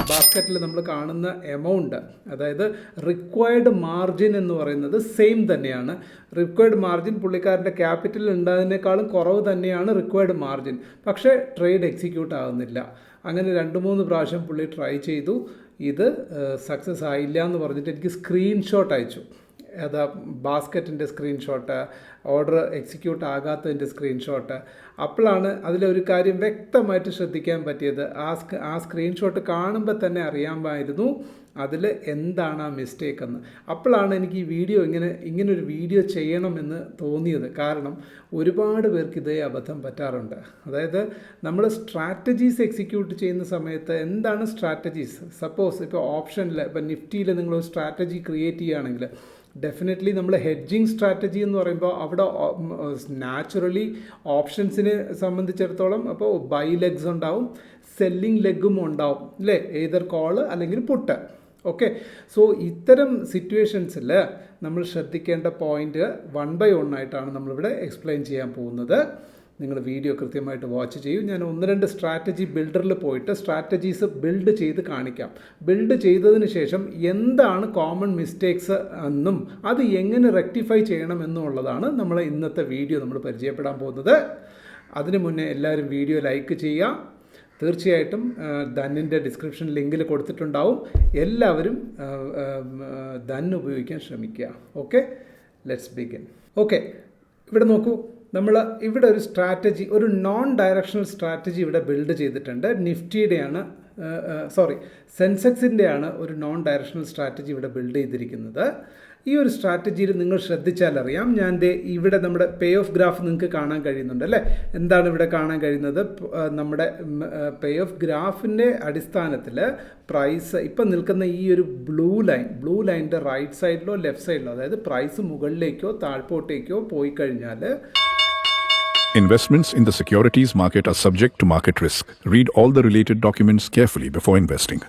ബാസ്ക്കറ്റിൽ നമ്മൾ കാണുന്ന എമൗണ്ട്, അതായത് റിക്വയർഡ് മാർജിൻ എന്ന് പറയുന്നത് സെയിം തന്നെയാണ്. റിക്വയർഡ് മാർജിൻ പുള്ളിക്കാരൻ്റെ ക്യാപിറ്റൽ ഉണ്ടായതിനേക്കാളും കുറവ് തന്നെയാണ് റിക്വയർഡ് മാർജിൻ. പക്ഷേ ട്രേഡ് എക്സിക്യൂട്ട് ആകുന്നില്ല. അങ്ങനെ 2-3 പ്രാവശ്യം പുള്ളി ട്രൈ ചെയ്തു. ഇത് സക്സസ് ആയില്ല എന്ന് പറഞ്ഞിട്ട് എനിക്ക് സ്ക്രീൻഷോട്ട് അയച്ചു. അതാ ബാസ്ക്കറ്റിൻ്റെ സ്ക്രീൻഷോട്ട്, ഓർഡർ എക്സിക്യൂട്ട് ആകാത്തതിൻ്റെ സ്ക്രീൻഷോട്ട്. അപ്പോഴാണ് അതിലൊരു കാര്യം വ്യക്തമായിട്ട് ശ്രദ്ധിക്കാൻ പറ്റിയത്. ആ സ്ക്രീൻഷോട്ട് കാണുമ്പോൾ തന്നെ അറിയാമായിരുന്നു അതിൽ എന്താണ് ആ മിസ്റ്റേക്ക് എന്ന്. അപ്പോഴാണ് എനിക്ക് ഈ വീഡിയോ ഇങ്ങനൊരു വീഡിയോ ചെയ്യണമെന്ന് തോന്നിയത്. കാരണം ഒരുപാട് പേർക്ക് ഇതേ അബദ്ധം പറ്റാറുണ്ട്. അതായത് നമ്മൾ സ്ട്രാറ്റജീസ് എക്സിക്യൂട്ട് ചെയ്യുന്ന സമയത്ത് എന്താണ് സ്ട്രാറ്റജീസ്? സപ്പോസ് ഇപ്പോൾ ഓപ്ഷനിൽ, ഇപ്പോൾ നിഫ്റ്റിയിൽ നിങ്ങളൊരു സ്ട്രാറ്റജി ക്രിയേറ്റ് ചെയ്യുകയാണെങ്കിൽ ഡെഫിനറ്റ്ലി നമ്മൾ ഹെഡ്ജിങ് സ്ട്രാറ്റജി എന്ന് പറയുമ്പോൾ അവിടെ നാച്ചുറലി ഓപ്ഷൻസിനെ സംബന്ധിച്ചിടത്തോളം അപ്പോൾ ബൈ ലെഗ്സ് ഉണ്ടാവും, സെല്ലിംഗ് ലെഗും ഉണ്ടാവും അല്ലേ? ഏതർ കോള് അല്ലെങ്കിൽ പുട്ട്. ഓക്കെ, സോ ഇത്തരം സിറ്റുവേഷൻസിൽ നമ്മൾ ശ്രദ്ധിക്കേണ്ട പോയിൻ്റ് 1 by 1 ആയിട്ടാണ് നമ്മളിവിടെ എക്സ്പ്ലെയിൻ ചെയ്യാൻ പോകുന്നത്. നിങ്ങൾ വീഡിയോ കൃത്യമായിട്ട് വാച്ച് ചെയ്യും. ഞാൻ 1-2 സ്ട്രാറ്റജി ബിൽഡറിൽ പോയിട്ട് സ്ട്രാറ്റജീസ് ബിൽഡ് ചെയ്ത് കാണിക്കാം. ബിൽഡ് ചെയ്തതിന് ശേഷം എന്താണ് കോമൺ മിസ്റ്റേക്സ് എന്നും അത് എങ്ങനെ റെക്ടിഫൈ ചെയ്യണം എന്നുള്ളതാണ് നമ്മൾ ഇന്നത്തെ വീഡിയോ നമ്മൾ പരിചയപ്പെടാൻ പോകുന്നത്. അതിനു മുന്നേ എല്ലാവരും വീഡിയോ ലൈക്ക് ചെയ്യുക. തീർച്ചയായിട്ടും ധന്നിൻ്റെ ഡിസ്ക്രിപ്ഷൻ ലിങ്കിൽ കൊടുത്തിട്ടുണ്ടാവും. എല്ലാവരും ധൻ ഉപയോഗിക്കാൻ ശ്രമിക്കുക. Okay, let's begin. ഓക്കെ, ഇവിടെ നോക്കൂ. നമ്മൾ ഇവിടെ ഒരു സ്ട്രാറ്റജി, ഒരു നോൺ ഡയറക്ഷണൽ സ്ട്രാറ്റജി ഇവിടെ ബിൽഡ് ചെയ്തിട്ടുണ്ട്. നിഫ്റ്റിയുടെയാണ്, സെൻസെക്സിൻ്റെയാണ് ഒരു നോൺ ഡയറക്ഷണൽ സ്ട്രാറ്റജി ഇവിടെ ബിൽഡ് ചെയ്തിരിക്കുന്നത്. ഈ ഒരു സ്ട്രാറ്റജിയിൽ നിങ്ങൾ ശ്രദ്ധിച്ചാലറിയാം. ഇവിടെ നമ്മുടെ പേ ഓഫ് ഗ്രാഫ് നിങ്ങൾക്ക് കാണാൻ കഴിയുന്നുണ്ട് അല്ലേ? എന്താണ് ഇവിടെ കാണാൻ കഴിയുന്നത്? നമ്മുടെ പേ ഓഫ് ഗ്രാഫിൻ്റെ അടിസ്ഥാനത്തിൽ പ്രൈസ് ഇപ്പം നിൽക്കുന്ന ഈ ഒരു ബ്ലൂ ലൈനിൻ്റെ റൈറ്റ് സൈഡിലോ ലെഫ്റ്റ് സൈഡിലോ, അതായത് പ്രൈസ് മുകളിലേക്കോ താഴ്പോട്ടേക്കോ പോയി കഴിഞ്ഞാൽ Investments in the securities market are subject to market risk. Read all the related documents carefully before investing.